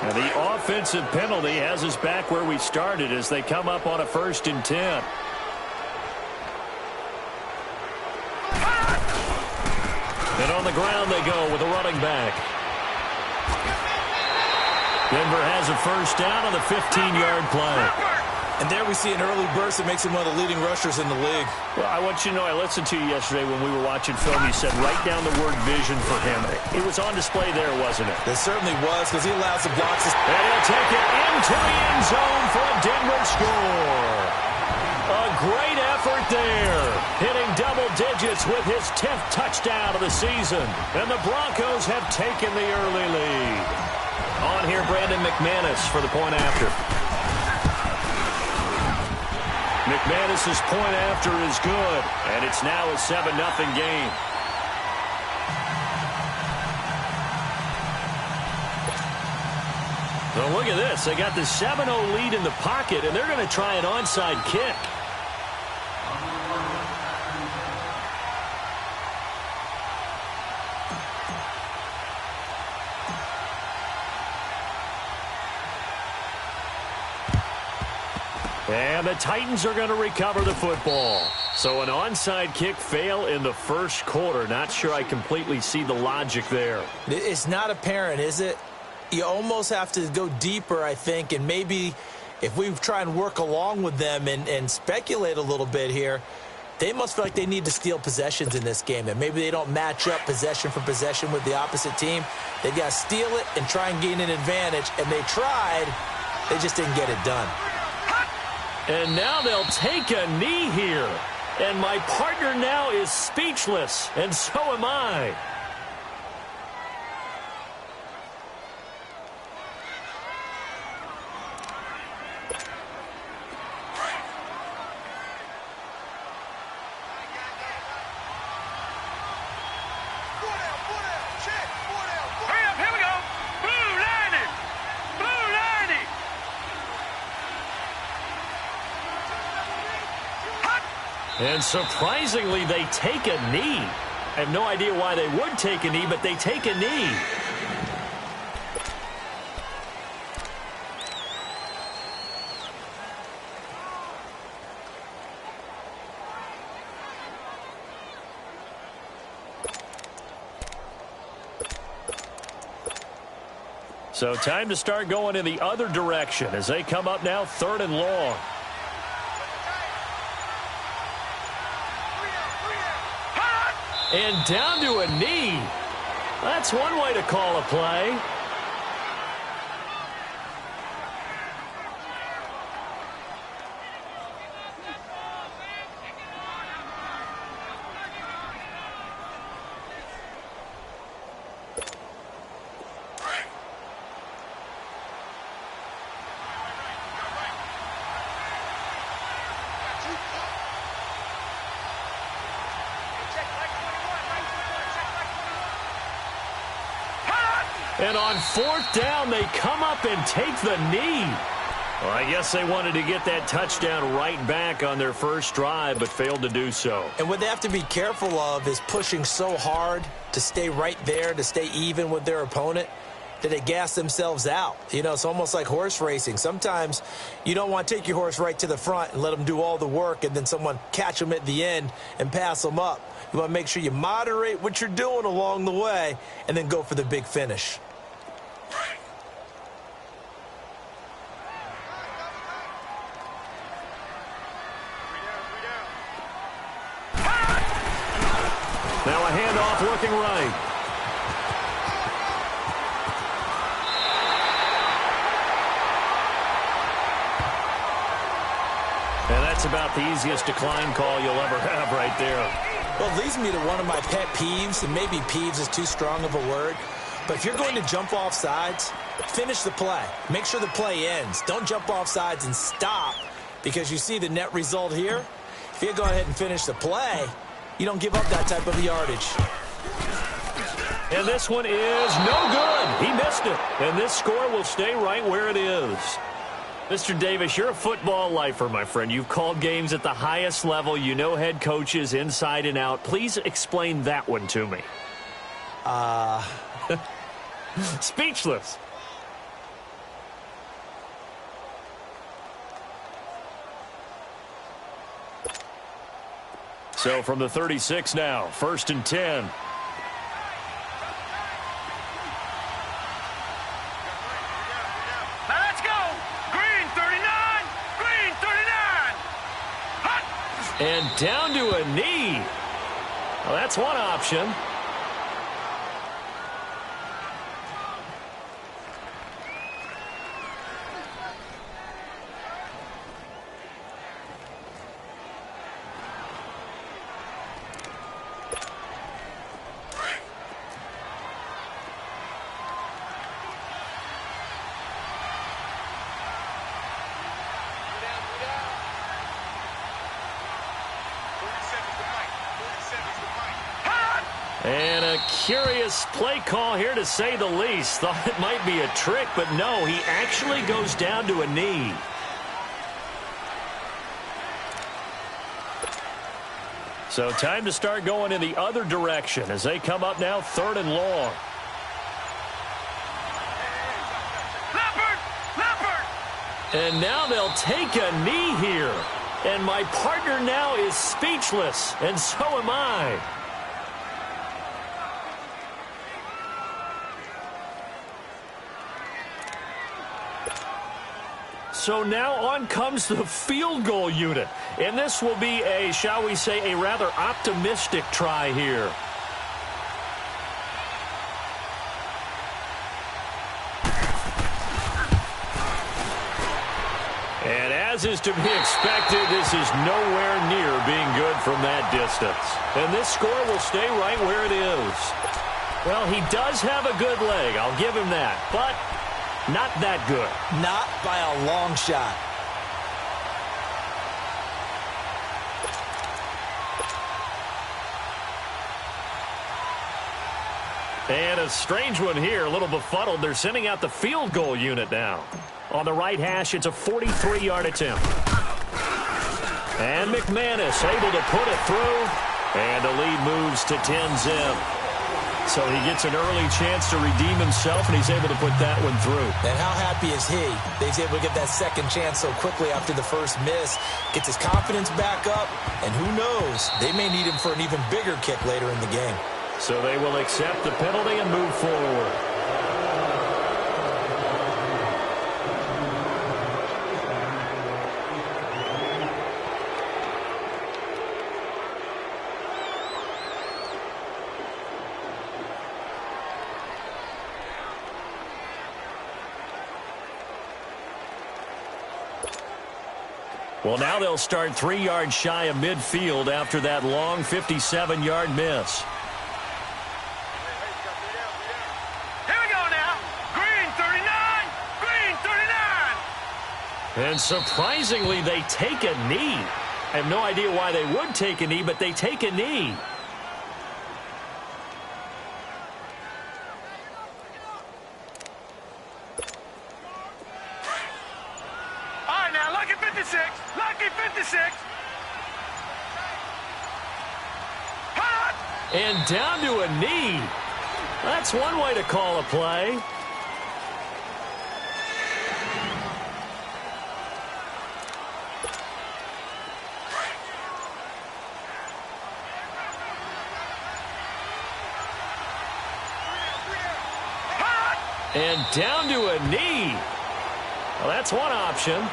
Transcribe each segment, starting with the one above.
And the offensive penalty has us back where we started as they come up on a 1st and 10. And on the ground they go with a running back. Denver has a 1st down on the 15-yard play. And there we see an early burst that makes him one of the leading rushers in the league. Well, I want you to know, I listened to you yesterday when we were watching film. You said write down the word vision for him. It was on display there, wasn't it? It certainly was, because he allows the blocks. And he'll take it into the end zone for a Denver score. A great effort there. Hitting double digits with his 10th touchdown of the season. And the Broncos have taken the early lead. On here, Brandon McManus for the point after. McManus's point after is good, and it's now a 7-0 game. Well, look at this. They got the 7-0 lead in the pocket, and they're going to try an onside kick. And the Titans are going to recover the football. So an onside kick fail in the 1st quarter. Not sure I completely see the logic there. It's not apparent, is it? You almost have to go deeper, I think, and maybe if we try and work along with them and speculate a little bit here, they must feel like they need to steal possessions in this game, and maybe they don't match up possession for possession with the opposite team. They've got to steal it and try and gain an advantage, and they tried. They just didn't get it done. And now they'll take a knee here. And my partner now is speechless, and so am I. And surprisingly, they take a knee. I have no idea why they would take a knee, but they take a knee. So time to start going in the other direction as they come up now 3rd and long. And down to a knee. That's one way to call a play. And on 4th down, they come up and take the knee. Well, I guess they wanted to get that touchdown right back on their first drive, but failed to do so. And what they have to be careful of is pushing so hard to stay right there, to stay even with their opponent, that they gas themselves out. You know, it's almost like horse racing. Sometimes you don't want to take your horse right to the front and let them do all the work, and then someone catch them at the end and pass them up. You want to make sure you moderate what you're doing along the way and then go for the big finish. Now a handoff working right. And that's about the easiest decline call you'll ever have right there. Well, it leads me to one of my pet peeves, and maybe peeves is too strong of a word, but if you're going to jump off sides, finish the play. Make sure the play ends. Don't jump off sides and stop, because you see the net result here. If you go ahead and finish the play, you don't give up that type of yardage. And this one is no good. He missed it. And this score will stay right where it is. Mr. Davis, you're a football lifer, my friend. You've called games at the highest level. You know head coaches inside and out. Please explain that one to me. Uh, Speechless. So from the 36 now, 1st and 10. Now let's go. Green 39. Green 39. Hot. And down to a knee. Well, that's one option. And a curious play call here, to say the least. Thought it might be a trick, but no, he actually goes down to a knee. So time to start going in the other direction as they come up now 3rd and long. Leopard! Leopard! And now they'll take a knee here. And my partner now is speechless, and so am I. So now on comes the field goal unit. And this will be a, shall we say, a rather optimistic try here. And as is to be expected, this is nowhere near being good from that distance. And this score will stay right where it is. Well, he does have a good leg, I'll give him that. But not that good. Not by a long shot. And a strange one here, a little befuddled. They're sending out the field goal unit now. On the right hash, it's a 43-yard attempt. And McManus able to put it through. And the lead moves to 10-zip. So he gets an early chance to redeem himself, and he's able to put that one through. And how happy is he that he's able to get that second chance so quickly after the first miss, gets his confidence back up, and who knows, they may need him for an even bigger kick later in the game. So they will accept the penalty and move forward. Well, now they'll start 3 yards shy of midfield after that long 57-yard miss. Here we go now. Green 39. Green 39. And surprisingly, they take a knee. I have no idea why they would take a knee, but they take a knee. Lucky 56. Lucky 56. Hot. And down to a knee. That's one way to call a play. Hot. And down to a knee. Well, that's one option.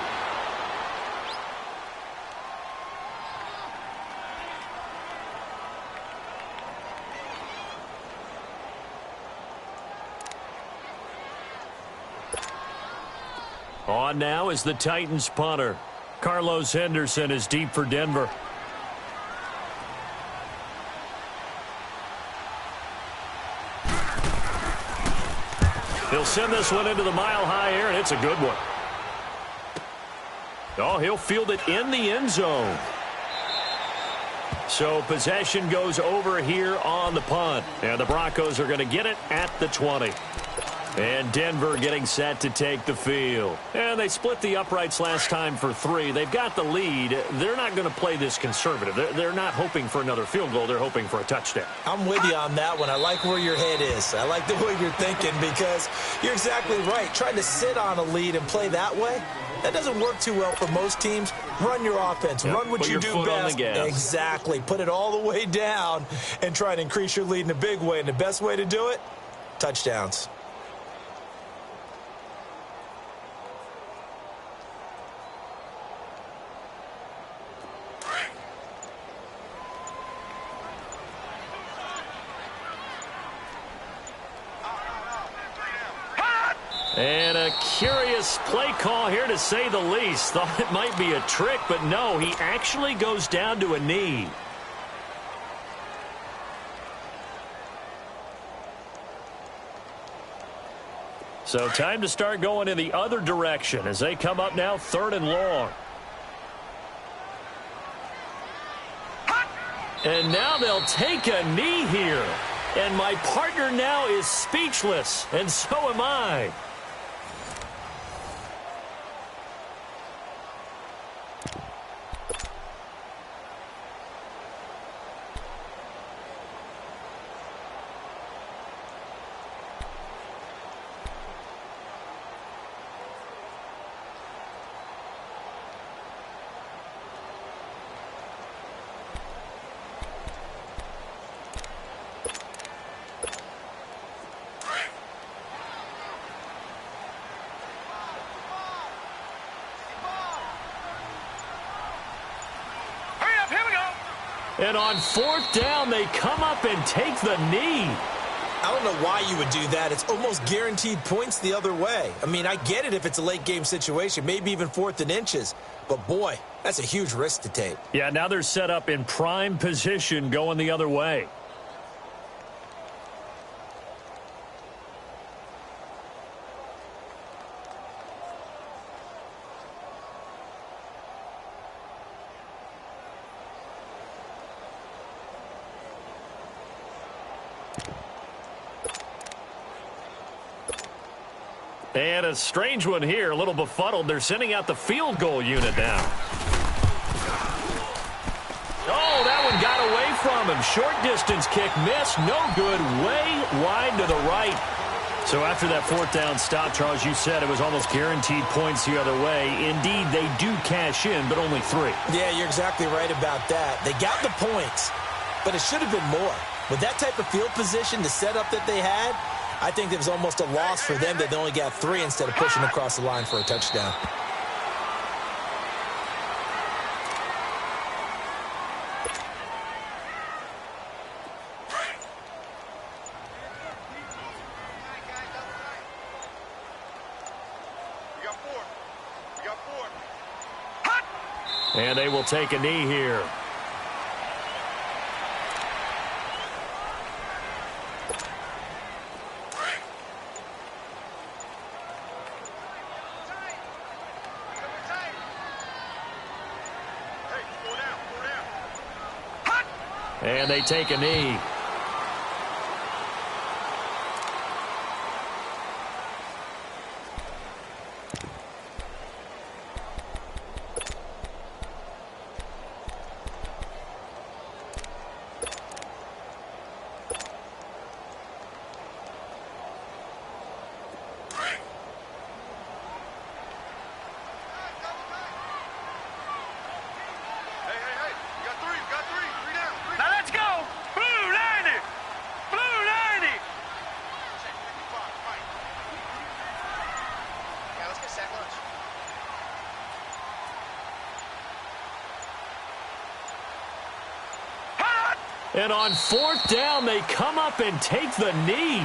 On now is the Titans punter. Carlos Henderson is deep for Denver. He'll send this one into the mile-high air, and it's a good one. Oh, he'll field it in the end zone. So possession goes over here on the punt. And the Broncos are going to get it at the 20. And Denver getting set to take the field. And they split the uprights last time for 3. They've got the lead. They're not going to play this conservative. They're not hoping for another field goal. They're hoping for a touchdown. I'm with you on that one. I like where your head is. I like the way you're thinking because you're exactly right. Trying to sit on a lead and play that way, that doesn't work too well for most teams. Run your offense. Run what you do best. Exactly. Put it all the way down and try to increase your lead in a big way. And the best way to do it, touchdowns. And a curious play call here, to say the least. Thought it might be a trick, but no, he actually goes down to a knee. So time to start going in the other direction as they come up now 3rd and long. And now they'll take a knee here. And my partner now is speechless, and so am I. And on 4th down, they come up and take the knee. I don't know why you would do that. It's almost guaranteed points the other way. I mean, I get it if it's a late game situation, maybe even 4th and inches. But, boy, that's a huge risk to take. Yeah, now they're set up in prime position going the other way. And a strange one here, a little befuddled. They're sending out the field goal unit now. Oh, that one got away from him. Short distance kick missed. No good. Way wide to the right. So after that 4th down stop, Charles, you said it was almost guaranteed points the other way. Indeed, they do cash in, but only 3. Yeah, you're exactly right about that. They got the points, but it should have been more. With that type of field position, the setup that they had, I think it was almost a loss for them that they only got 3 instead of pushing across the line for a touchdown. And they will take a knee here. And they take a knee. And on 4th down, they come up and take the knee.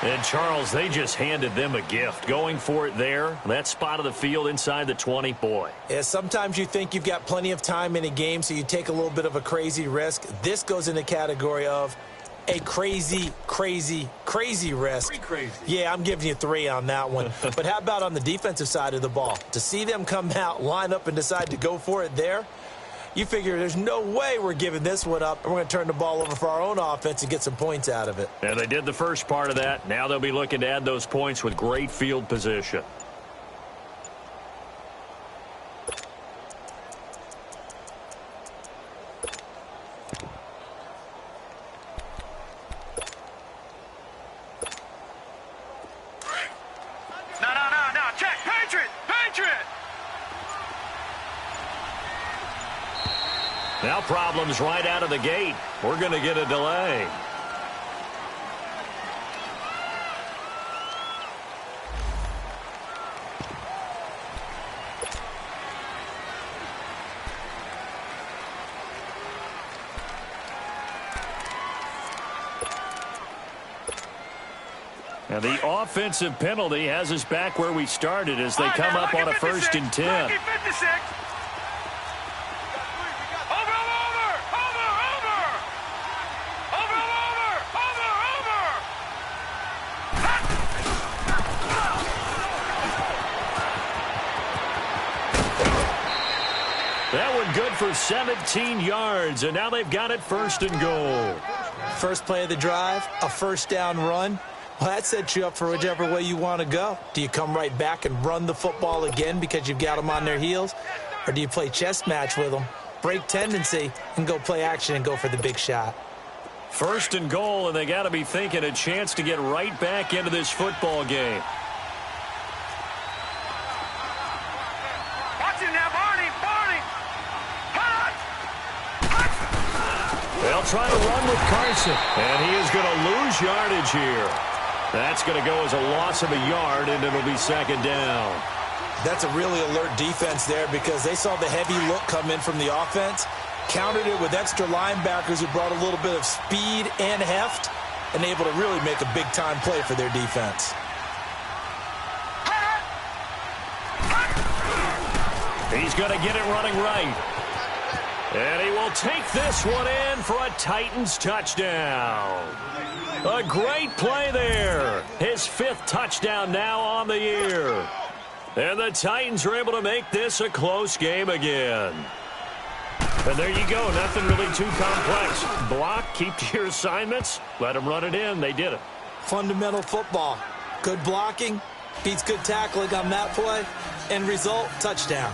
And, Charles, they just handed them a gift. Going for it there, that spot of the field inside the 20, boy. Yeah, sometimes you think you've got plenty of time in a game, so you take a little bit of a crazy risk. This goes in the category of a crazy, crazy, crazy risk. Crazy. Yeah, I'm giving you 3 on that one. But how about on the defensive side of the ball? To see them come out, line up, and decide to go for it there, You figure there's no way we're giving this one up, and we're going to turn the ball over for our own offense and get some points out of it. And they did the first part of that. Now they'll be looking to add those points with great field position. No. Check. Patriot. Now problems right out of the gate. We're going to get a delay. Now the offensive penalty has us back where we started as they come up on a 1st and 10. Lucky 56. That one good for 17 yards, and now they've got it 1st and goal. First play of the drive, a first down run. Well, that sets you up for whichever way you want to go. Do you come right back and run the football again because you've got them on their heels? Or do you play chess match with them, break tendency, and go play action and go for the big shot? 1st and goal, and they got to be thinking a chance to get right back into this football game. Watch him now, Barney. They'll try to run with Carson, and he is going to lose yardage here. That's going to go as a loss of a yard, and it'll be 2nd down. That's a really alert defense there because they saw the heavy look come in from the offense, countered it with extra linebackers who brought a little bit of speed and heft, and able to really make a big-time play for their defense. He's going to get it running right. And he will take this one in for a Titans touchdown. A great play there. His 5th touchdown now on the year. And the Titans are able to make this a close game again. And there you go. Nothing really too complex. Block, keep to your assignments, let them run it in. They did it. Fundamental football. Good blocking, beats good tackling on that play. End result, touchdown.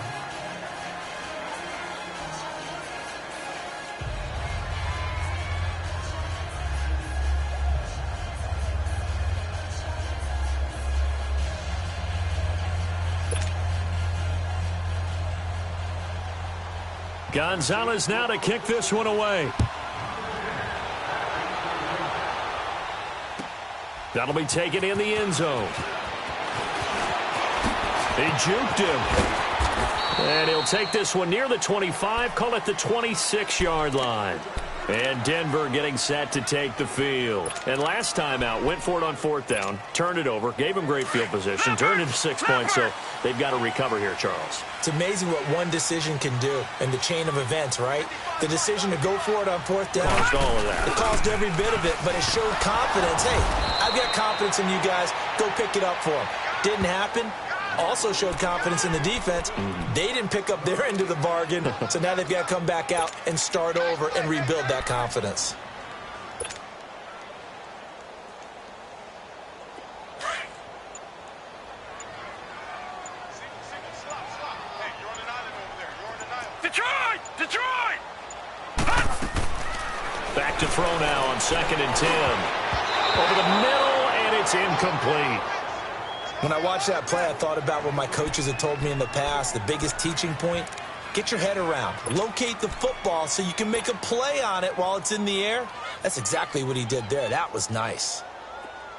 Gonzalez now to kick this one away. That'll be taken in the end zone. He juked him. And he'll take this one near the 25, call it the 26-yard line. And Denver getting set to take the field. And last time out, went for it on 4th down, turned it over, gave him great field position, turned into 6 points, so they've got to recover here, Charles. It's amazing what one decision can do in the chain of events, right? The decision to go for it on 4th down. Caused all of that. It caused every bit of it, but it showed confidence. Hey, I've got confidence in you guys. Go pick it up for them. Didn't happen. Also showed confidence in the defense. They didn't pick up their end of the bargain, so now they've got to come back out and start over and rebuild that confidence. Detroit! Back to throw now on 2nd and 10. Over the middle, and it's incomplete. When I watched that play, I thought about what my coaches had told me in the past. The biggest teaching point, get your head around. Locate the football so you can make a play on it while it's in the air. That's exactly what he did there. That was nice.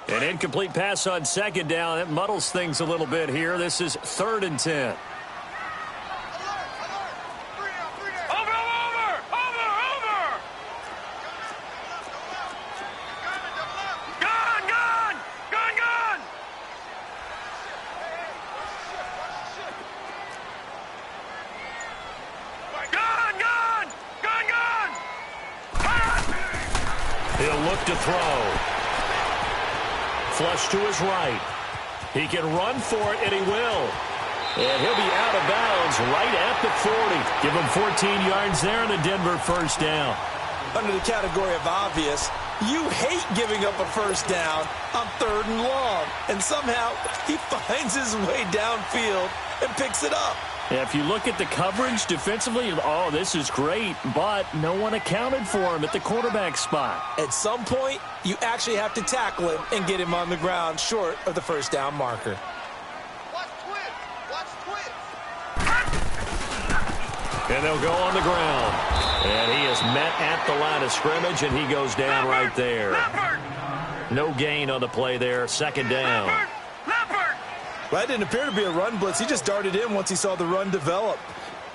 An incomplete pass on 2nd down. That muddles things a little bit here. This is 3rd and 10. He'll look to throw. Flush to his right. He can run for it, and he will. And he'll be out of bounds right at the 40. Give him 14 yards there and a Denver first down. Under the category of obvious, you hate giving up a first down on 3rd and long. And somehow he finds his way downfield and picks it up. Yeah, if you look at the coverage defensively, oh, this is great, but no one accounted for him at the quarterback spot. At some point, you actually have to tackle him and get him on the ground short of the first down marker. And they'll go on the ground. And he is met at the line of scrimmage, and he goes down right there. No gain on the play there. Second down. Well, that didn't appear to be a run blitz. He just darted in once he saw the run develop.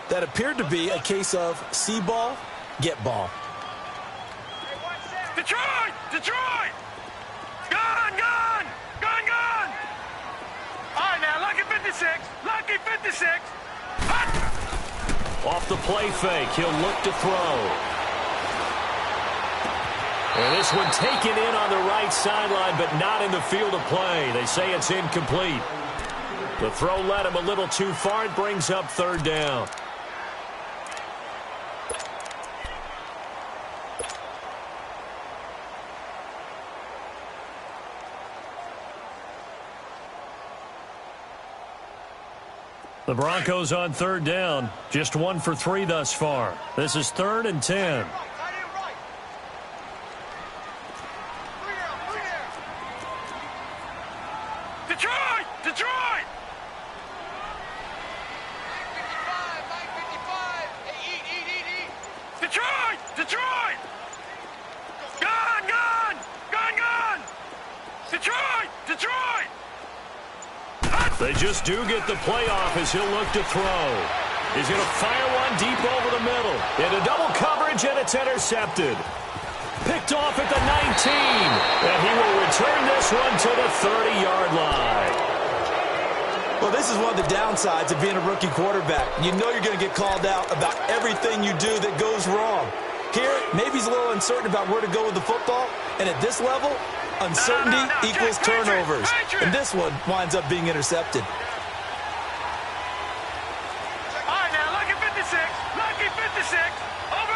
That appeared to be a case of see ball, get ball. Detroit! Detroit! Gone, gone! Gone, gone! All right, now, lucky 56. Lucky 56. Hut! Off the play fake, he'll look to throw. And this one taken in on the right sideline, but not in the field of play. They say it's incomplete. The throw led him a little too far. It brings up 3rd down. The Broncos on 3rd down. Just 1 for 3 thus far. This is 3rd and 10. Detroit! Detroit! Detroit! Detroit! Gone! Gone! Gone! Gone! Detroit! Detroit! They just do get the play off as he'll look to throw. He's going to fire one deep over the middle. Into double coverage, and it's intercepted. Picked off at the 19. And he will return this one to the 30-yard line. Well, this is one of the downsides of being a rookie quarterback. You know you're going to get called out about everything you do that goes wrong. Here, maybe he's a little uncertain about where to go with the football. And at this level, uncertainty equals turnovers. And this one winds up being intercepted. All right, now, lucky 56. Lucky 56. Over.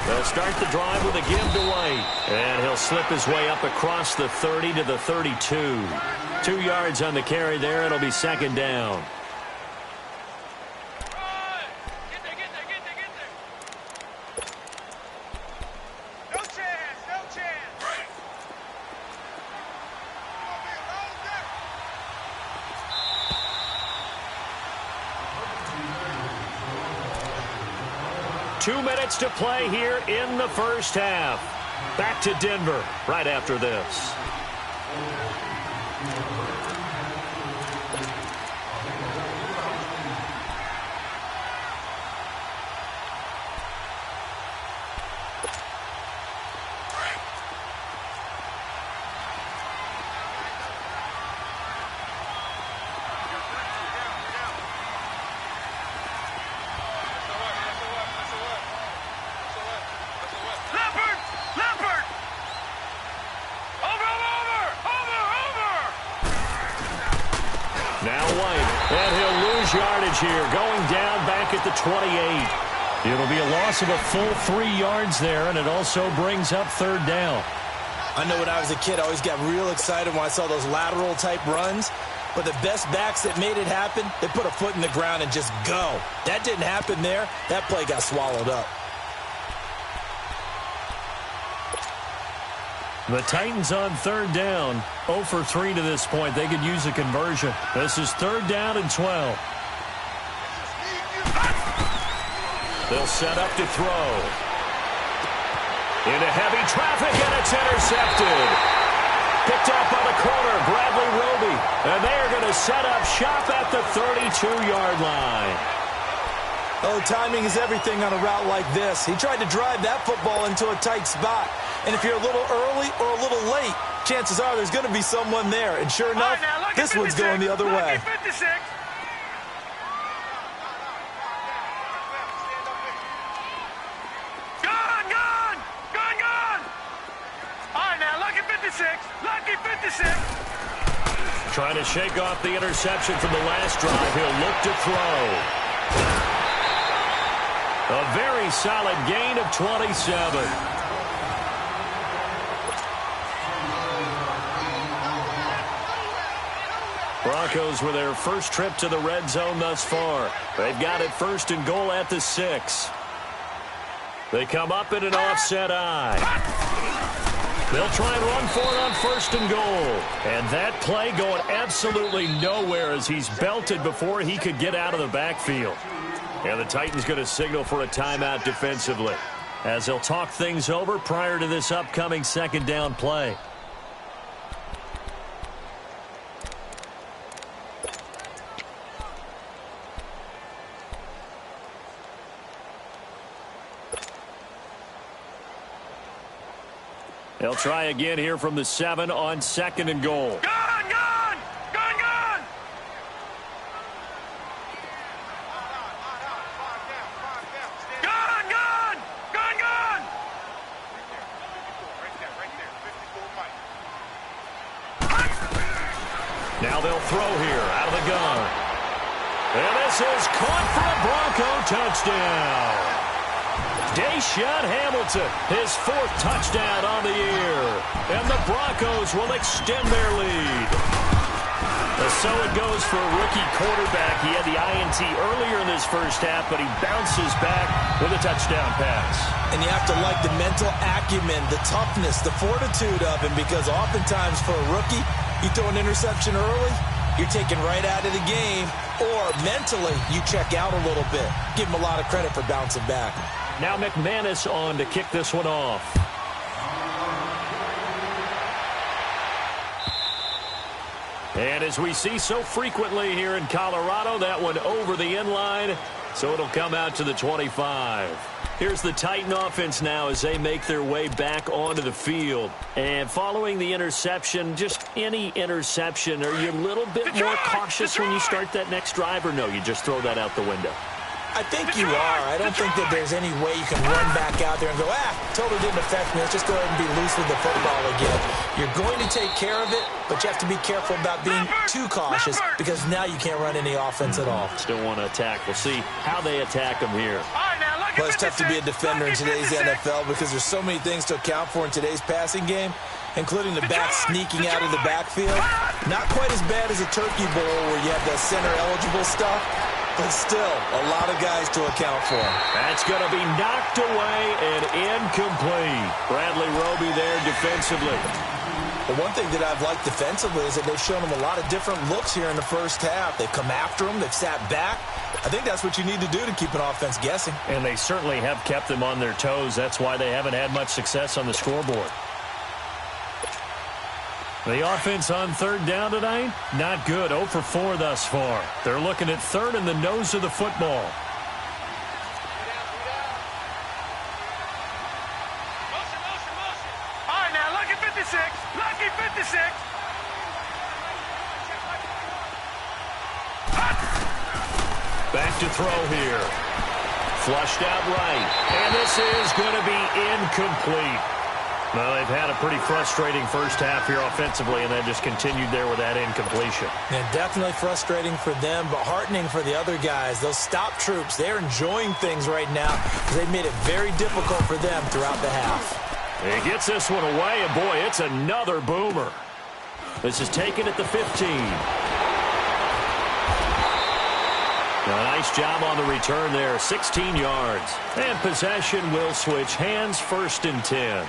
They'll start the drive with a give to White. And he'll slip his way up across the 30 to the 32. 2 yards on the carry there. It'll be 2nd down. No chance. No chance. 2 minutes to play here in the first half. Back to Denver right after this. And he'll lose yardage here, going down back at the 28. It'll be a loss of a full 3 yards there, and it also brings up 3rd down. I know when I was a kid, I always got real excited when I saw those lateral-type runs. But the best backs that made it happen, they put a foot in the ground and just go. That didn't happen there. That play got swallowed up. The Titans on 3rd down. 0 for 3 to this point. They could use a conversion. This is 3rd down and 12. They'll set up to throw. Into heavy traffic, and it's intercepted. Picked off by the corner, Bradley Roby. And they are going to set up shop at the 32-yard line. Oh, timing is everything on a route like this. He tried to drive that football into a tight spot. And if you're a little early or a little late, chances are there's going to be someone there. And sure enough, this one's going the other way. 56. Gone! All right, now, lucky 56. Lucky 56. Trying to shake off the interception from the last drive. He'll look to throw. A very solid gain of 27. Broncos with their first trip to the red zone thus far. They've got it 1st and goal at the 6. They come up in an offset eye. They'll try and run for it on 1st and goal. And that play going absolutely nowhere as he's belted before he could get out of the backfield. And the Titans going to signal for a timeout defensively, as they'll talk things over prior to this upcoming 2nd down play. They'll try again here from the 7 on 2nd and goal. Gun, gun! Gun, gun! Gun, gun! Gun, gun! Now they'll throw here out of the gun. And this is caught for a Bronco touchdown. Deshaun Hamilton, his 4th touchdown on the year. And the Broncos will extend their lead. So it goes for a rookie quarterback. He had the INT earlier in this first half, but he bounces back with a touchdown pass. And you have to like the mental acumen, the toughness, the fortitude of him, because oftentimes for a rookie, you throw an interception early, you're taken right out of the game, or mentally you check out a little bit. Give him a lot of credit for bouncing back. Now McManus on to kick this one off. And as we see so frequently here in Colorado, that one over the end line, so it'll come out to the 25. Here's the Titan offense now as they make their way back onto the field. And following the interception, just any interception, are you a little bit more cautious when you start that next drive, or no, you just throw that out the window? I think you are. I don't think that there's any way you can run back out there and go, totally didn't affect me. Let's just go ahead and be loose with the football again. You're going to take care of it, but you have to be careful about being too cautious, because now you can't run any offense at all. Still want to attack. We'll see how they attack them here. Well, it's tough to be a defender in today's NFL because there's so many things to account for in today's passing game, including the back sneaking out of the backfield. Not quite as bad as a Turkey Bowl where you have the center-eligible stuff, but still a lot of guys to account for. That's going to be knocked away and incomplete. Bradley Roby there defensively. The one thing that I've liked defensively is that they've shown them a lot of different looks here in the first half. They've come after them. They've sat back. I think that's what you need to do to keep an offense guessing. And they certainly have kept them on their toes. That's why they haven't had much success on the scoreboard. The offense on 3rd down tonight, not good. 0 for 4 thus far. They're looking at 3rd in the nose of the football. All right, now, lucky 56. Lucky 56. Back to throw here. Flushed out right. And this is going to be incomplete. Well, they've had a pretty frustrating first half here offensively, and then just continued there with that incompletion. And definitely frustrating for them, but heartening for the other guys. Those stop troops, they're enjoying things right now because they've made it very difficult for them throughout the half. He gets this one away, and boy, it's another boomer. This is taken at the 15. A nice job on the return there, 16 yards. And possession will switch hands, 1st and 10.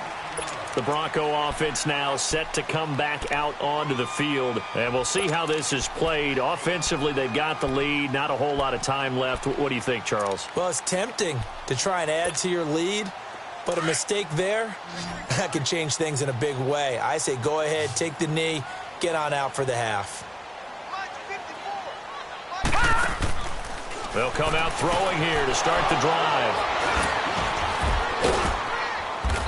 The Bronco offense now set to come back out onto the field. And we'll see how this is played. Offensively, they've got the lead. Not a whole lot of time left. What do you think, Charles? Well, it's tempting to try and add to your lead, but a mistake there, that can change things in a big way. I say go ahead, take the knee, get on out for the half. They'll come out throwing here to start the drive.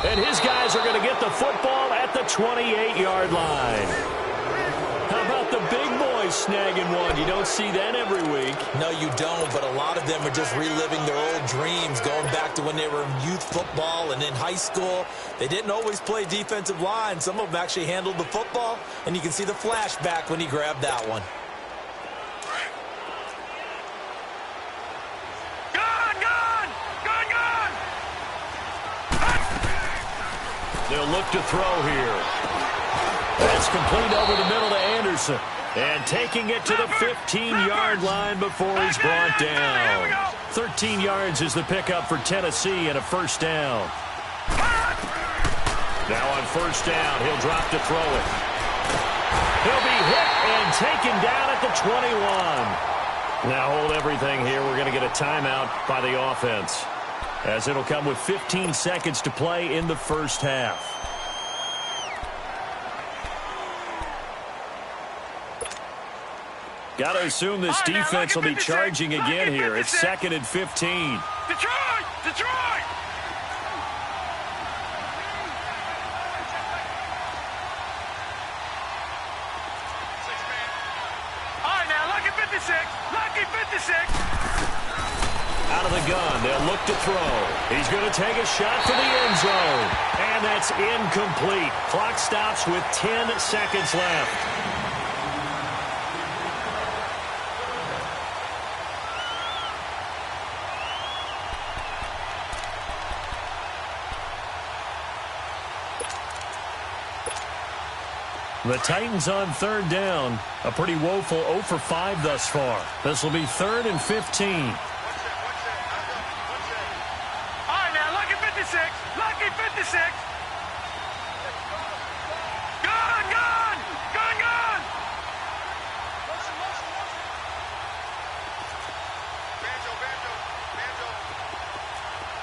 And his guys are going to get the football at the 28-yard line. How about the big boy always snagging one. You don't see that every week. No, you don't, but a lot of them are just reliving their old dreams, going back to when they were in youth football and in high school. They didn't always play defensive line. Some of them actually handled the football, and you can see the flashback when he grabbed that one. They'll look to throw here. That's complete over the middle to Anderson. And taking it to the 15-yard line before he's brought down. 13 yards is the pickup for Tennessee and a first down. Now on first down, he'll drop to throw it. He'll be hit and taken down at the 21. Now hold everything here. We're going to get a timeout by the offense, as it'll come with 15 seconds to play in the first half. Got to assume this defense will be charging again here. It's 2nd and 15. Detroit! Detroit! All right, now, lucky 56. Lucky 56. Out of the gun, they'll look to throw. He's going to take a shot for the end zone. And that's incomplete. Clock stops with 10 seconds left. The Titans on third down. A pretty woeful 0 for 5 thus far. This will be 3rd and 15. All right, now, lucky 56. Lucky 56. Gun, gun! Gun, gun!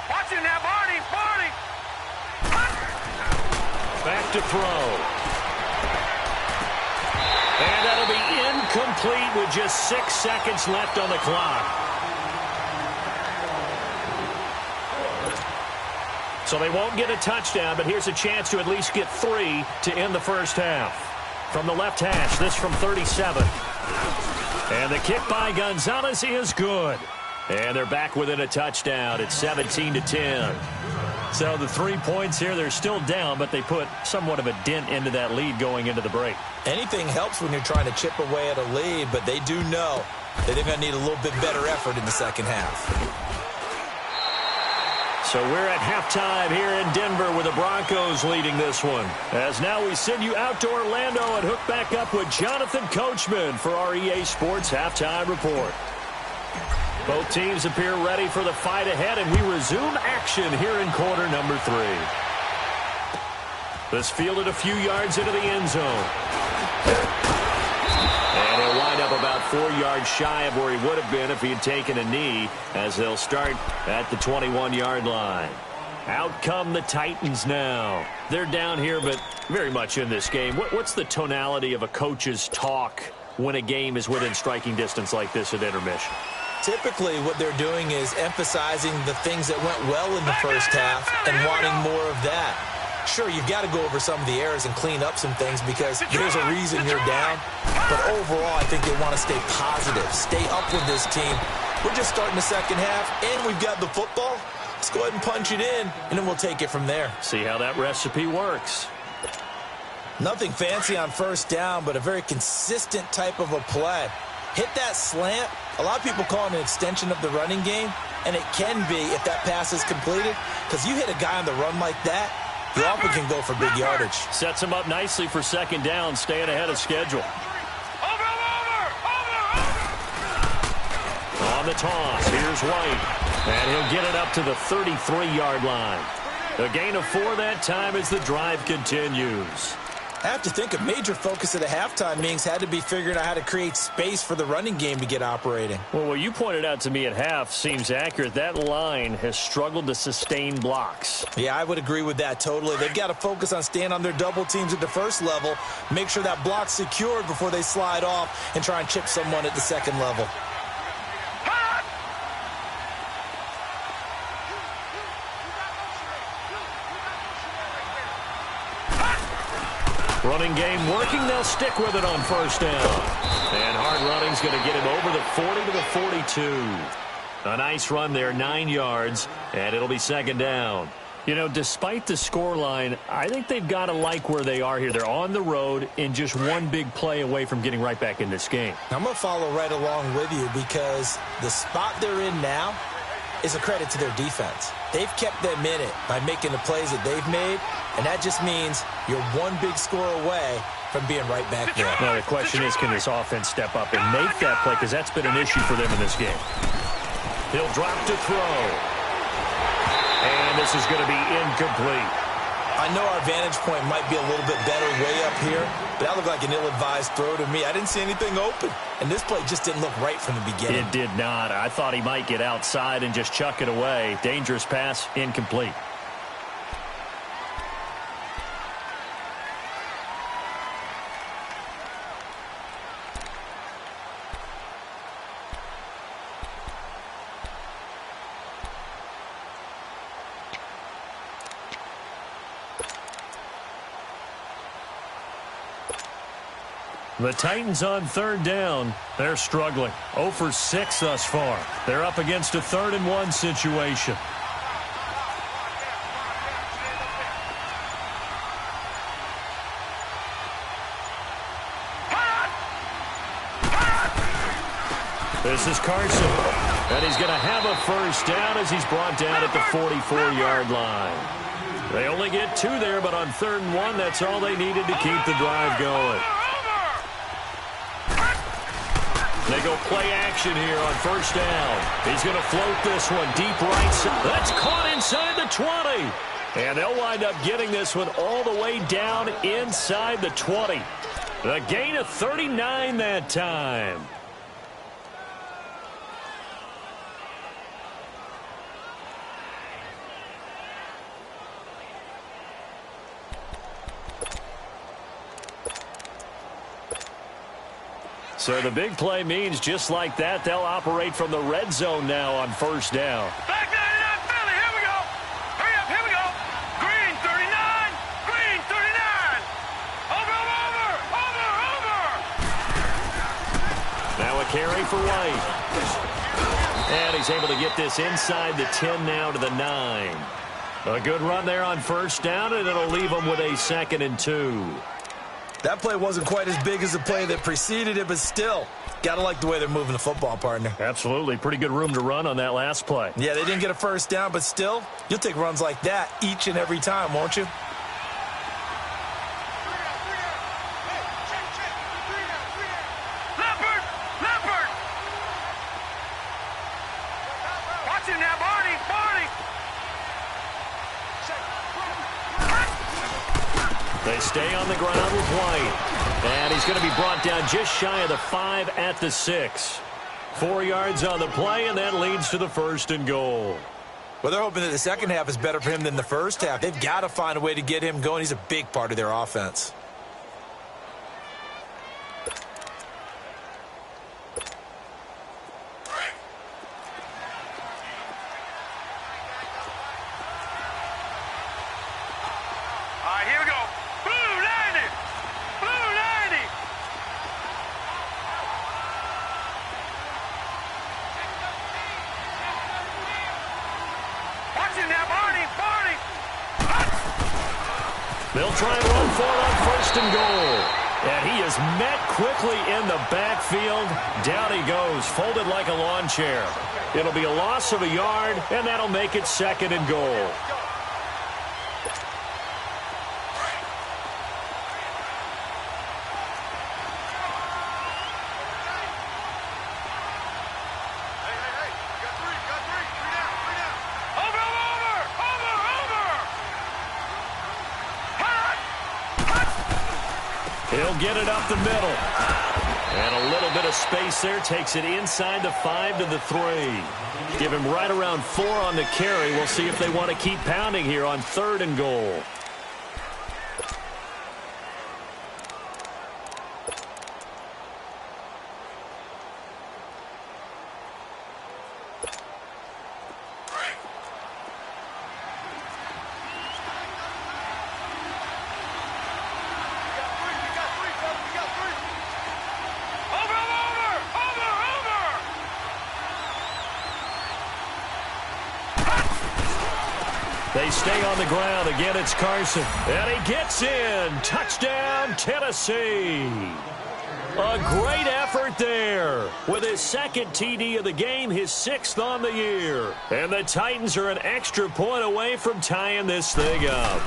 Watch it now, Barney! Barney! Back to throw. And that'll be incomplete with just 6 seconds left on the clock. So they won't get a touchdown, but here's a chance to at least get 3 to end the first half. From the left hash, this from 37. And the kick by Gonzalez is good. And they're back within a touchdown. It's 17-10. So the 3 points here, they're still down, but they put somewhat of a dent into that lead going into the break. Anything helps when you're trying to chip away at a lead, but they do know that they're going to need a little bit better effort in the second half. So we're at halftime here in Denver with the Broncos leading this one. As now we send you out to Orlando and hook back up with Jonathan Coachman for our EA Sports Halftime Report. Both teams appear ready for the fight ahead, and we resume action here in quarter number 3. This fielded a few yards into the end zone. And he'll wind up about 4 yards shy of where he would have been if he had taken a knee, as they'll start at the 21-yard line. Out come the Titans now. They're down here, but very much in this game. What's the tonality of a coach's talk when a game is within striking distance like this at intermission? Typically, what they're doing is emphasizing the things that went well in the first half and wanting more of that. Sure, you've got to go over some of the errors and clean up some things because there's a reason you're down. But overall, I think they want to stay positive, stay up with this team. We're just starting the second half, and we've got the football. Let's go ahead and punch it in, and then we'll take it from there. See how that recipe works. Nothing fancy on first down, but a very consistent type of a play. Hit that slant. A lot of people call it an extension of the running game, and it can be if that pass is completed, because you hit a guy on the run like that, you often can go for big yardage. Sets him up nicely for second down, staying ahead of schedule. Over! On the toss, here's White, and he'll get it up to the 33-yard line. A gain of 4 that time as the drive continues. I have to think a major focus of the halftime meetings had to be figuring out how to create space for the running game to get operating. Well, what you pointed out to me at half seems accurate. That line has struggled to sustain blocks. Yeah, I would agree with that totally. They've got to focus on staying on their double teams at the first level, make sure that block's secured before they slide off and try and chip someone at the second level. Running game working. They'll stick with it on first down. And hard running's going to get him over the 40 to the 42. A nice run there, 9 yards, and it'll be second down. You know, despite the scoreline, I think they've got to like where they are here. They're on the road and just one big play away from getting right back in this game. I'm going to follow right along with you because the spot they're in now is a credit to their defense. They've kept them in it by making the plays that they've made, and that just means you're one big score away from being right back there. Now, the question is, can this offense step up and make that play? Because that's been an issue for them in this game. He'll drop to throw. And this is going to be incomplete. I know our vantage point might be a little bit better way up here, but that looked like an ill-advised throw to me. I didn't see anything open, and this play just didn't look right from the beginning. It did not. I thought he might get outside and just chuck it away. Dangerous pass, incomplete. The Titans on third down. They're struggling. 0 for 6 thus far. They're up against a 3rd and 1 situation. This is Carson. And he's going to have a first down as he's brought down at the 44-yard line. They only get 2 there, but on 3rd and 1, that's all they needed to keep the drive going. They go play action here on first down. He's going to float this one deep right side. That's caught inside the 20. And they'll wind up getting this one all the way down inside the 20. The gain of 39 that time. So the big play means just like that, they'll operate from the red zone now on first down. Back 99, Philly, here we go. Hurry up, here we go. Green 39, Green 39. Over. Now a carry for White. And he's able to get this inside the 10 now to the 9. A good run there on first down, and it'll leave them with a 2nd and 2. That play wasn't quite as big as the play that preceded it, but still, got to like the way they're moving the football, partner. Absolutely. Pretty good room to run on that last play. Yeah, they didn't get a first down, but still, you'll take runs like that each and every time, won't you? Leopard! Leopard! Watch him now, Barney! Barney! They stay on the ground with White. And he's going to be brought down just shy of the 5 at the 6. 4 yards on the play, and that leads to the 1st and goal. Well, they're hoping that the second half is better for him than the first half. They've got to find a way to get him going. He's a big part of their offense. They'll try and run for it on 1st and goal. And he is met quickly in the backfield. Down he goes, folded like a lawn chair. It'll be a loss of a yard, and that'll make it 2nd and goal. He'll get it up the middle. And a little bit of space there. Takes it inside the 5 to the 3. Give him right around 4 on the carry. We'll see if they want to keep pounding here on 3rd and goal. They stay on the ground. Again, it's Carson. And he gets in. Touchdown, Tennessee. A great effort there. With his second TD of the game, his 6th on the year. And the Titans are an extra point away from tying this thing up.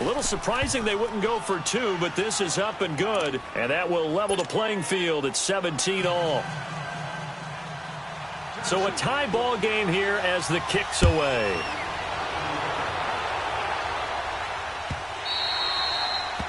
A little surprising they wouldn't go for 2, but this is up and good. And that will level the playing field at 17 all. So a tie ball game here as the kick's away.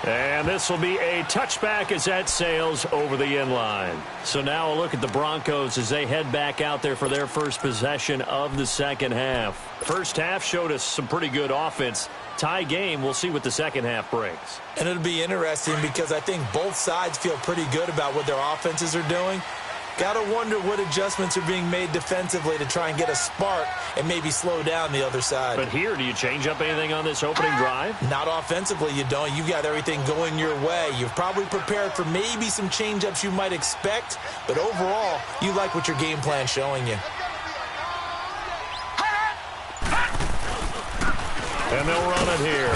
And this will be a touchback as that sails over the end line. So now a look at the Broncos as they head back out there for their first possession of the second half. First half showed us some pretty good offense. Tie game, we'll see what the second half brings. And it'll be interesting because I think both sides feel pretty good about what their offenses are doing. Got to wonder what adjustments are being made defensively to try and get a spark and maybe slow down the other side. But here, do you change up anything on this opening drive? Not offensively, you don't. You've got everything going your way. You've probably prepared for maybe some change-ups you might expect, but overall, you like what your game plan's showing you. And they'll run it here.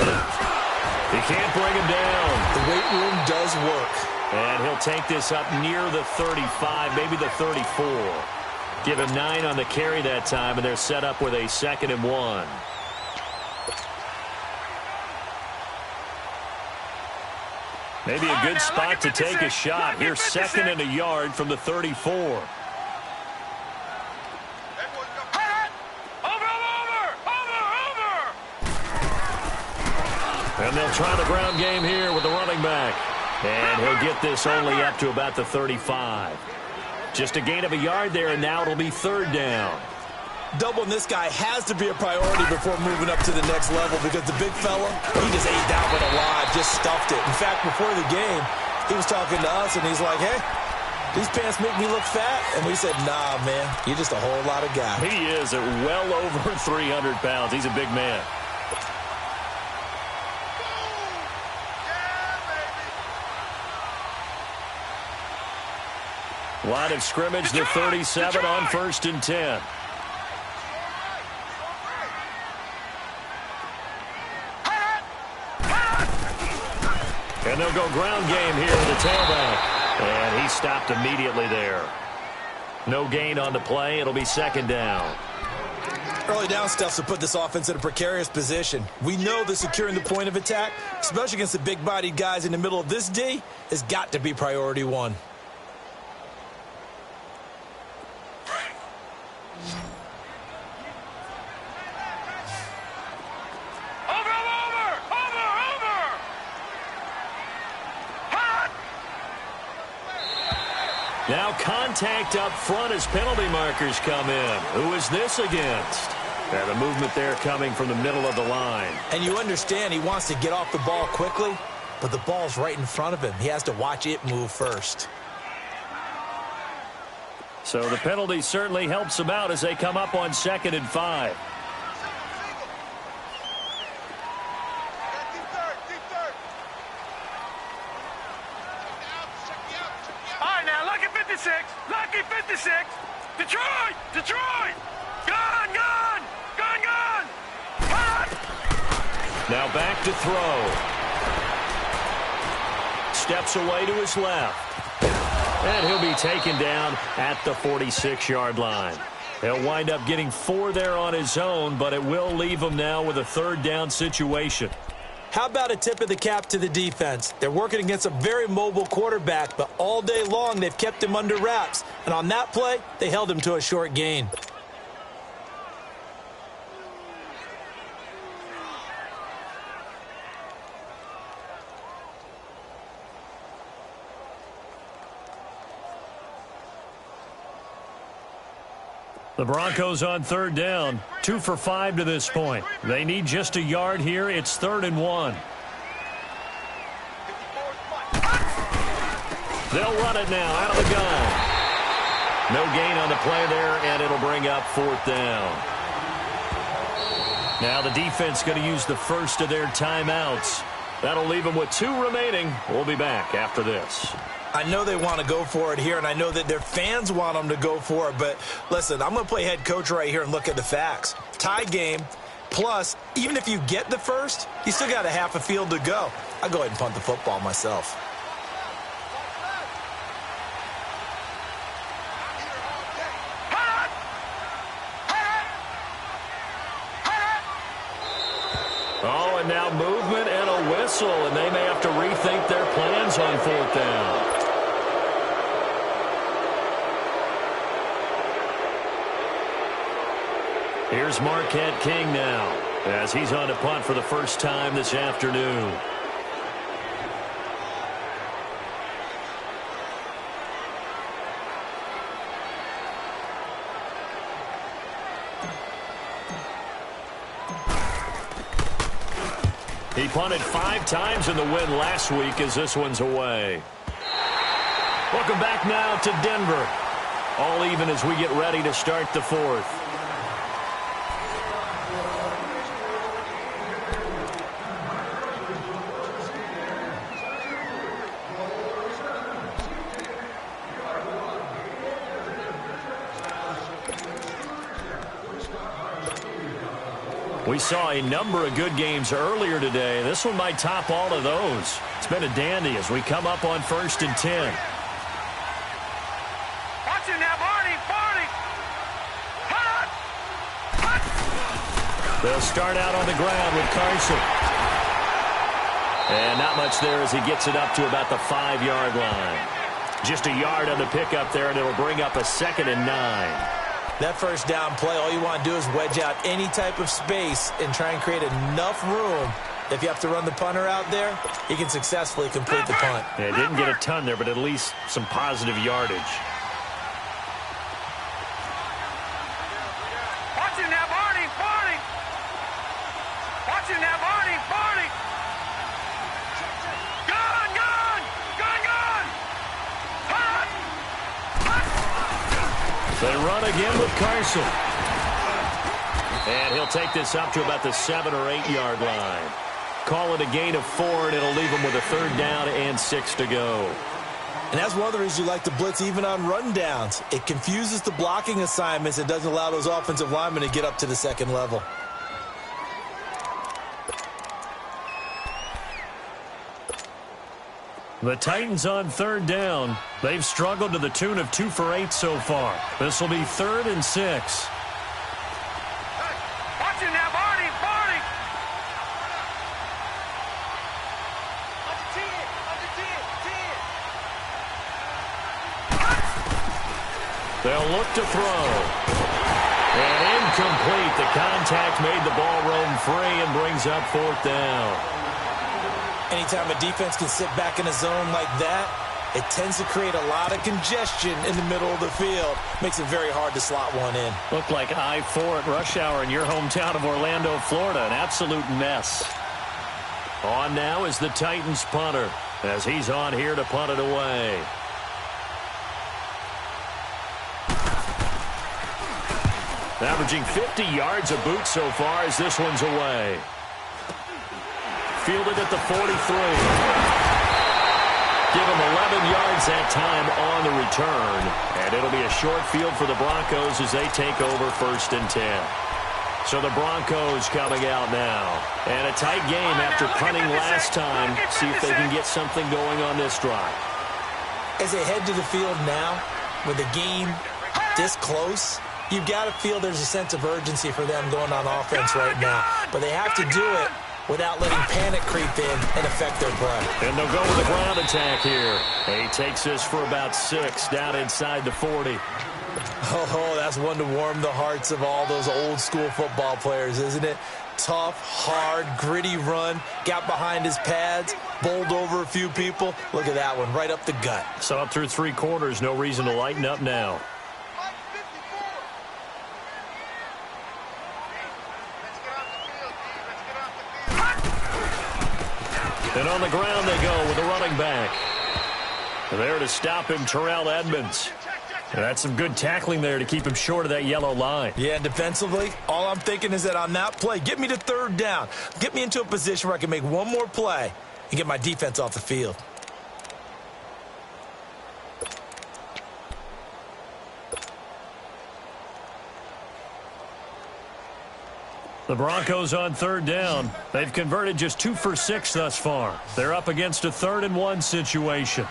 He can't bring him down. The weight room does work. And he'll take this up near the 35, maybe the 34. Give him 9 on the carry that time, and they're set up with a 2nd and 1. Maybe a good spot to take a shot. Here's 2nd and a yard from the 34. And they'll try the ground game here with the running back. And he'll get this only up to about the 35. Just a gain of a yard there, and now it'll be 3rd down. Doubling this guy has to be a priority before moving up to the next level because the big fella, he just ate that one alive, just stuffed it. In fact, before the game, he was talking to us, and he's like, hey, these pants make me look fat. And we said, nah, man, you're just a whole lot of guy. He is at well over 300 pounds. He's a big man. Line of scrimmage, the 37 on 1st and 10. And they'll go ground game here with the tailback. And he stopped immediately there. No gain on the play. It'll be 2nd down. Early down stuff to put this offense in a precarious position. We know that securing the point of attack, especially against the big-bodied guys in the middle of this D, has got to be priority 1. Now contact up front as penalty markers come in. Who is this against? And the movement there coming from the middle of the line. And you understand he wants to get off the ball quickly, but the ball's right in front of him. He has to watch it move first. So the penalty certainly helps them out as they come up on 2nd and 5. Lucky 56. Detroit! Detroit! Gone! Gone! Gone! Gone! Hot! Now back to throw. Steps away to his left. And he'll be taken down at the 46-yard line. He'll wind up getting 4 there on his own, but it will leave him now with a 3rd down situation. How about a tip of the cap to the defense? They're working against a very mobile quarterback, but all day long they've kept him under wraps. And on that play, they held him to a short gain. The Broncos on 3rd down, 2 for 5 to this point. They need just a yard here. It's 3rd and 1. They'll run it now out of the gun. No gain on the play there, and it'll bring up 4th down. Now the defense going to use the first of their timeouts. That'll leave them with 2 remaining. We'll be back after this. I know they want to go for it here, and I know that their fans want them to go for it. But listen, I'm going to play head coach right here and look at the facts. Tie game, plus, even if you get the first, you still got a half a field to go. I'll go ahead and punt the football myself. Oh, and now movement and a whistle, and they may have to rethink their plans on 4th down. Here's Marquette King now, as he's on to punt for the first time this afternoon. He punted 5 times in the win last week as this one's away. Welcome back now to Denver. All even as we get ready to start the 4th. We saw a number of good games earlier today. This one might top all of those. It's been a dandy as we come up on 1st and 10. Watch it now, Barney. They'll start out on the ground with Carson. And not much there as he gets it up to about the 5-yard line. Just a yard on the pickup there, and it'll bring up a 2nd and 9. That first down play, all you want to do is wedge out any type of space and try and create enough room. If you have to run the punter out there, he can successfully complete the punt. Yeah, didn't get a ton there, but at least some positive yardage. Watch it now, Barney. Watch it now, Barney. They run again with Carson. And he'll take this up to about the 7 or 8-yard line. Call it a gain of 4, and it'll leave them with a 3rd down and 6 to go. And that's one of the reasons you like to blitz even on rundowns. It confuses the blocking assignments. It doesn't allow those offensive linemen to get up to the 2nd level. The Titans on 3rd down. They've struggled to the tune of 2 for 8 so far. This will be 3rd and 6. Watch it now, Barney. They'll look to throw. And incomplete. The contact made the ball roam free and brings up 4th down. Anytime a defense can sit back in a zone like that, it tends to create a lot of congestion in the middle of the field. Makes it very hard to slot one in. Looked like I-4 at rush hour in your hometown of Orlando, Florida. An absolute mess. On now is the Titans punter as he's on here to punt it away. Averaging 50 yards a boot so far as this one's away. Fielded at the 43. Give him 11 yards that time on the return. And it'll be a short field for the Broncos as they take over 1st and 10. So the Broncos coming out now. And a tight game after punting last time. See if they can get something going on this drive. As they head to the field now, with the game this close, you've got to feel there's a sense of urgency for them going on offense right now. But they have to do it without letting panic creep in and affect their play. And they'll go with a ground attack here. He takes this for about 6 down inside the 40. Oh, that's one to warm the hearts of all those old school football players, isn't it? Tough, hard, gritty run. Got behind his pads, bowled over a few people. Look at that one, right up the gut. Saw it through 3 quarters. No reason to lighten up now. And on the ground they go with the running back. There to stop him, Terrell Edmonds. And that's some good tackling there to keep him short of that yellow line. Yeah, and defensively, all I'm thinking is that on that play, get me to 3rd down. Get me into a position where I can make one more play and get my defense off the field. The Broncos on third down. They've converted just 2 for 6 thus far. They're up against a 3rd and 1 situation.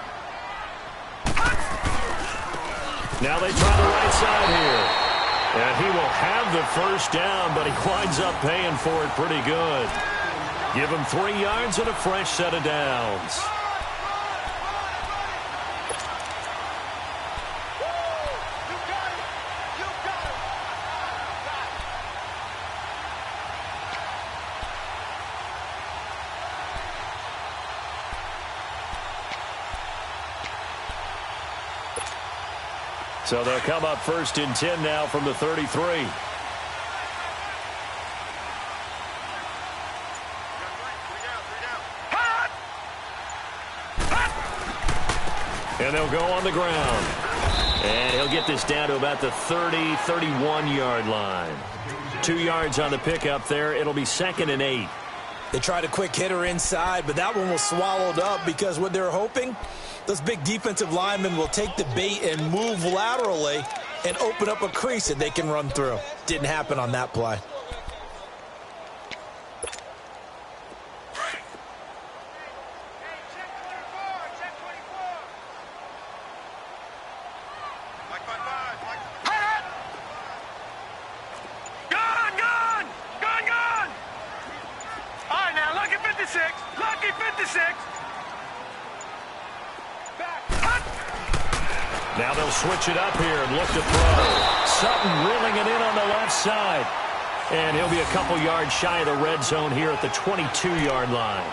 Now they try the right side here. And he will have the first down, but he winds up paying for it pretty good. Give him 3 yards and a fresh set of downs. So they'll come up 1st and 10 now from the 33. And they'll go on the ground. And he'll get this down to about the 30, 31-yard line. 2 yards on the pickup there. It'll be 2nd and 8. They tried a quick hitter inside, but that one was swallowed up because what they're hoping, those big defensive linemen will take the bait and move laterally and open up a crease that they can run through. Didn't happen on that play. Now they'll switch it up here and look to throw. Sutton reeling it in on the left side. And he'll be a couple yards shy of the red zone here at the 22-yard line.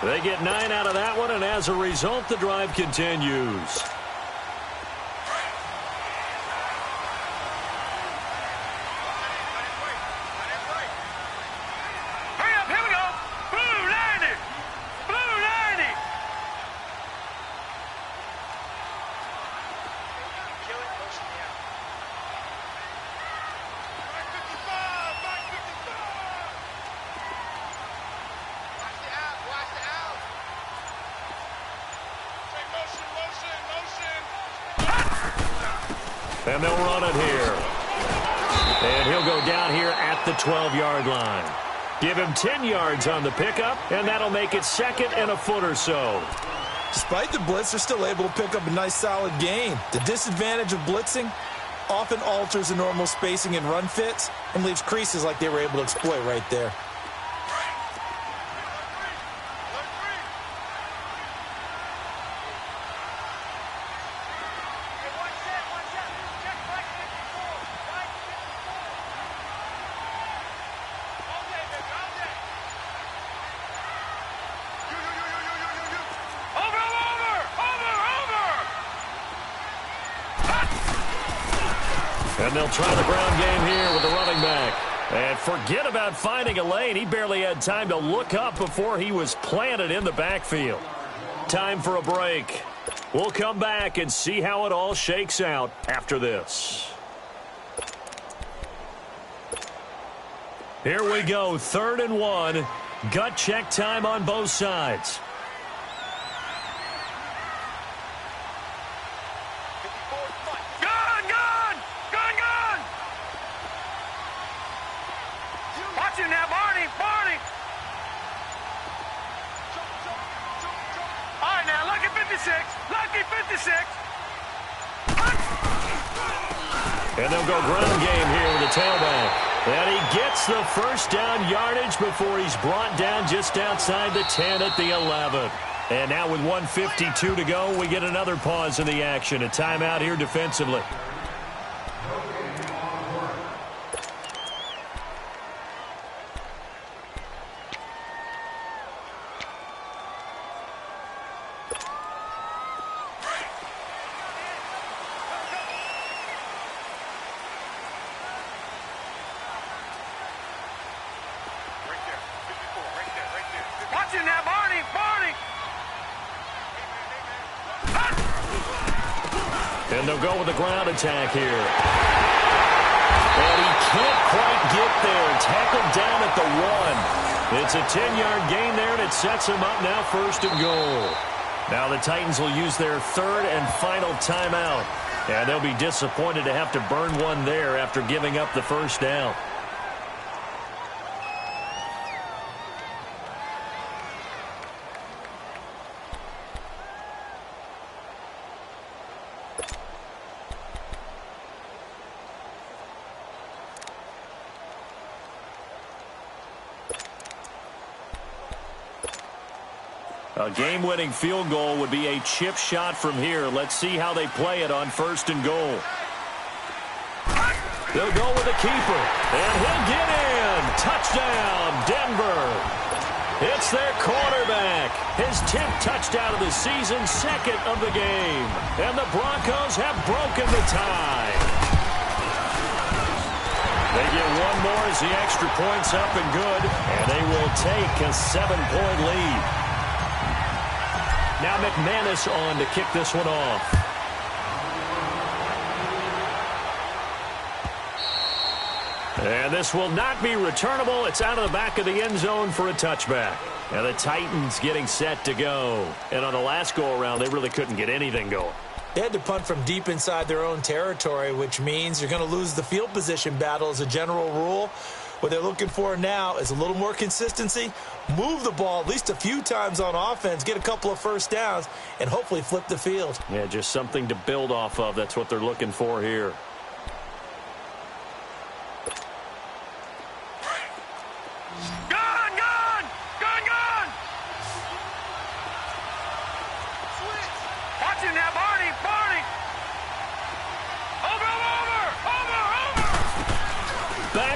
They get 9 out of that one, and as a result, the drive continues. And they'll run it here. And he'll go down here at the 12-yard line. Give him 10 yards on the pickup, and that'll make it 2nd and a foot or so. Despite the blitz, they're still able to pick up a nice, solid gain. The disadvantage of blitzing often alters the normal spacing and run fits and leaves creases like they were able to exploit right there. And they'll try the ground game here with the running back. And forget about finding a lane. He barely had time to look up before he was planted in the backfield. Time for a break. We'll come back and see how it all shakes out after this. Here we go, 3rd and 1. Gut check time on both sides. And they'll go ground game here with the tailback. And he gets the first down yardage before he's brought down just outside the 10 at the 11. And now with 1:52 to go, we get another pause in the action. A timeout here defensively. And they'll go with the ground attack here. And he can't quite get there. Tackled down at the 1. It's a 10-yard gain there, and it sets him up now 1st and goal. Now the Titans will use their 3rd and final timeout. And they'll be disappointed to have to burn one there after giving up the first down. A game-winning field goal would be a chip shot from here. Let's see how they play it on 1st and goal. They'll go with the keeper, and he'll get in. Touchdown, Denver. It's their quarterback. His 10th touchdown of the season, 2nd of the game. And the Broncos have broken the tie. They get one more as the extra point's up and good, and they will take a 7-point lead. Now McManus on to kick this one off. And this will not be returnable. It's out of the back of the end zone for a touchback. And the Titans getting set to go. And on the last go-around, they really couldn't get anything going. They had to punt from deep inside their own territory, which means you're going to lose the field position battle as a general rule. What they're looking for now is a little more consistency, move the ball at least a few times on offense, get a couple of first downs, and hopefully flip the field. Yeah, just something to build off of. That's what they're looking for here.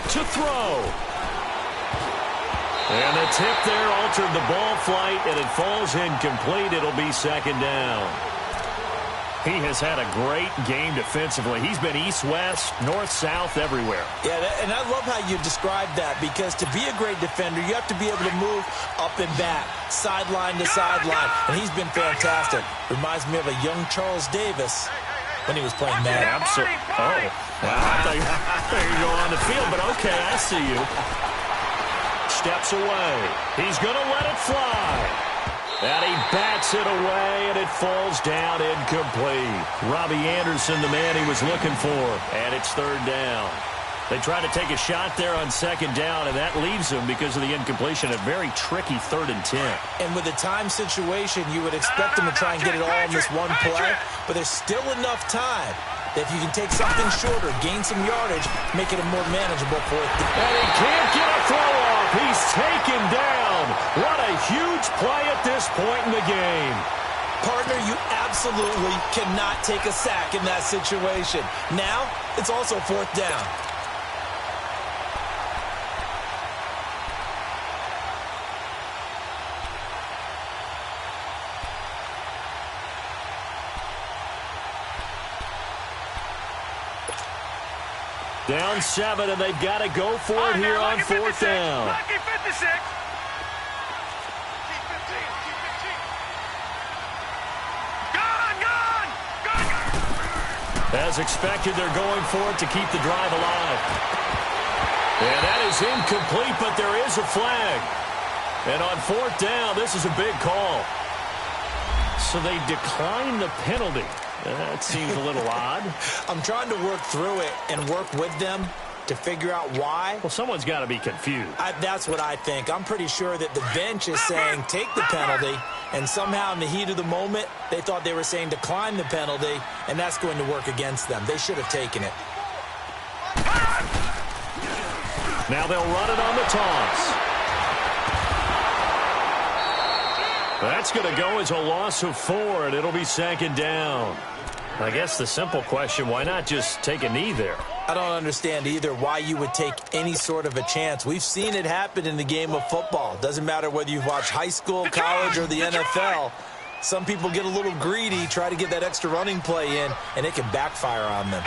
To throw. And the tip there altered the ball flight, and it falls incomplete. It'll be 2nd down. He has had a great game defensively. He's been east-west, north-south, everywhere. Yeah, and I love how you described that, because to be a great defender, you have to be able to move up and back, sideline to sideline, and he's been fantastic. Reminds me of a young Charles Davis when he was playing Madden. Absolutely. Oh, wow. I thought you go on the field, but okay, I see you. Steps away. He's going to let it fly. And he bats it away, and it falls down incomplete. Robbie Anderson, the man he was looking for, and it's 3rd down. They try to take a shot there on 2nd down, and that leaves them, because of the incompletion, a very tricky 3rd and 10. And with the time situation, you would expect them to try and get it all in this one play, but there's still enough time that if you can take something shorter, gain some yardage, make it a more manageable 4th. And he can't get a throw off. He's taken down. What a huge play at this point in the game. Partner, you absolutely cannot take a sack in that situation. Now, it's also 4th down. Down 7, and they've got to go for it here on 4th down. Lucky 56. As expected, they're going for it to keep the drive alive. And that is incomplete, but there is a flag. And on 4th down, this is a big call. So they decline the penalty. That seems a little odd. I'm trying to work through it and work with them to figure out why. Well, someone's got to be confused. That's what I think. I'm pretty sure that the bench is saying take the penalty, and somehow in the heat of the moment, they thought they were saying decline the penalty, and that's going to work against them. They should have taken it. Now they'll run it on the toss. That's going to go as a loss of 4, and it'll be 2nd down. I guess the simple question, why not just take a knee there? I don't understand either why you would take any sort of a chance. We've seen it happen in the game of football. Doesn't matter whether you've watched high school, college, or the NFL. Some people get a little greedy, try to get that extra running play in, and it can backfire on them.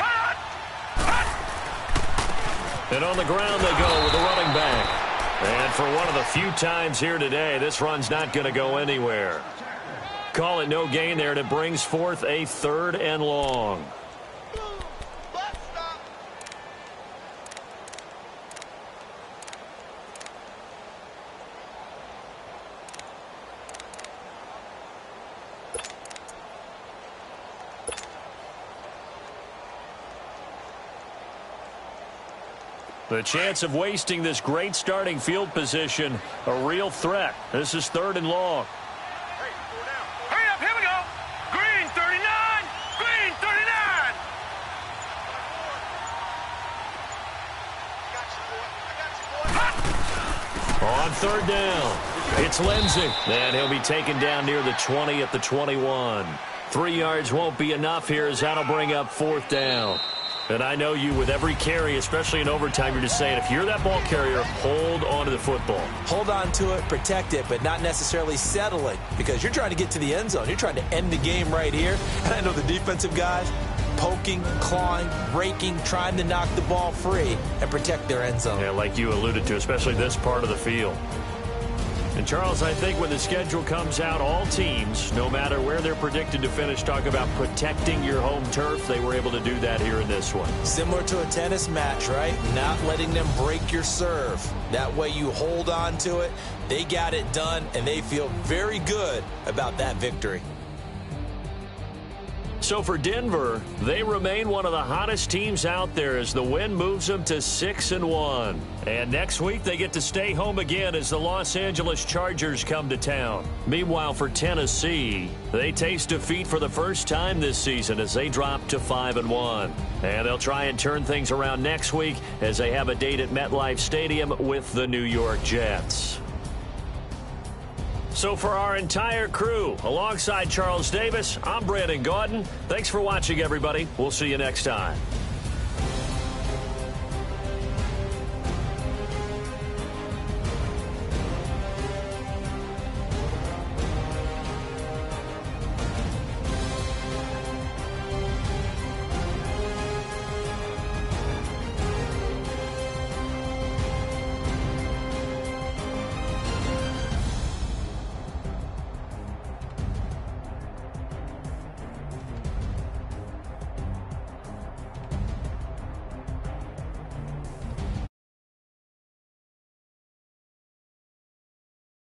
And on the ground they go with the running back. And for one of the few times here today, this run's not going to go anywhere. Call it no gain there, and it brings forth a 3rd and long. The chance of wasting this great starting field position, a real threat. This is 3rd and long. Hurry up, here we go. Green 39, green 39. On third down, it's Lindsey. And he'll be taken down near the 20 at the 21. 3 yards won't be enough here as that'll bring up fourth down. And I know you, with every carry, especially in overtime, you're just saying, if you're that ball carrier, hold on to the football. Hold on to it, protect it, but not necessarily settling, because you're trying to get to the end zone. You're trying to end the game right here. And I know the defensive guys poking, clawing, raking, trying to knock the ball free and protect their end zone. Yeah, like you alluded to, especially this part of the field. And, Charles, I think when the schedule comes out, all teams, no matter where they're predicted to finish, talk about protecting your home turf. They were able to do that here in this one. Similar to a tennis match, right? Not letting them break your serve. That way you hold on to it. They got it done, and they feel very good about that victory. So for Denver, they remain one of the hottest teams out there as the win moves them to 6-1. And next week, they get to stay home again as the Los Angeles Chargers come to town. Meanwhile, for Tennessee, they taste defeat for the first time this season as they drop to 5-1. And they'll try and turn things around next week as they have a date at MetLife Stadium with the New York Jets. So for our entire crew, alongside Charles Davis, I'm Brandon Gaudin. Thanks for watching, everybody. We'll see you next time.